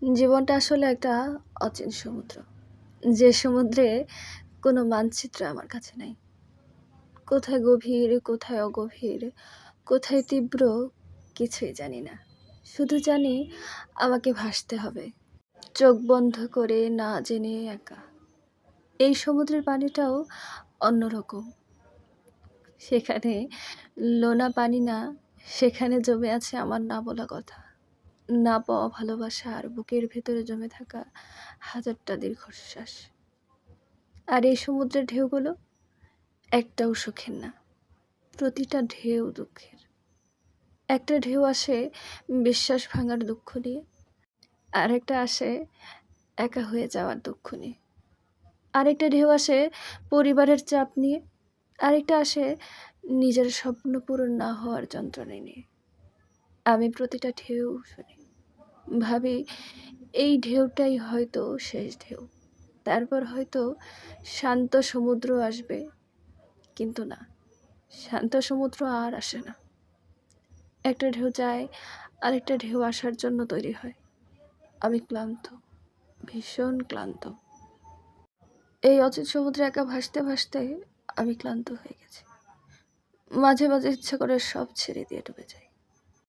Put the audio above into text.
জীবনটা আসলে একটা অচিন সমুদ্র। যে সমুদ্রে কোনো মানচিত্র আমার কাছে নাই। কোথায় গভীর, কোথায় অগভীর, কোথায় তীব্র কিছুই জানি না। শুধু জানি আমাকে ভাসতে হবে। চোখ বন্ধ করে না জেনে একা। এই সমুদ্রের পানিটাও অন্যরকম। সেখানে লোনা পানি না, সেখানে জমে আছে আমার না বলা কথা। না পাওয়া ভালোবাসা আর বুকের ভেতরে জমে থাকা হাজারটা দীর্ঘশ্বাস। আর এই সমুদ্রের ঢেউগুলো একটাও সুখের না, প্রতিটা ঢেউ দুঃখের। একটা ঢেউ আসে বিশ্বাস ভাঙার দুঃখ নিয়ে, আরেকটা আসে একা হয়ে যাওয়ার দুঃখ নিয়ে, আরেকটা ঢেউ আসে পরিবারের চাপ নিয়ে, আরেকটা আসে নিজের স্বপ্ন পূরণ না হওয়ার যন্ত্রণা নিয়ে। আমি প্রতিটা ঢেউ শুনি, ভাবি এই ঢেউটাই হয়তো শেষ ঢেউ। তারপর হয়তো শান্ত সমুদ্র আসবে, কিন্তু না, শান্ত সমুদ্র আর আসে না। একটা ঢেউ যায়, আরেকটা ঢেউ আসার জন্য তৈরি হয়। আমি ক্লান্ত, ভীষণ ক্লান্ত। এই অচিন সমুদ্রে একা ভাসতে ভাসতে আমি ক্লান্ত হয়ে গেছি। মাঝে মাঝে ইচ্ছা করে সব ছেড়ে দিয়ে ডুবে যাই।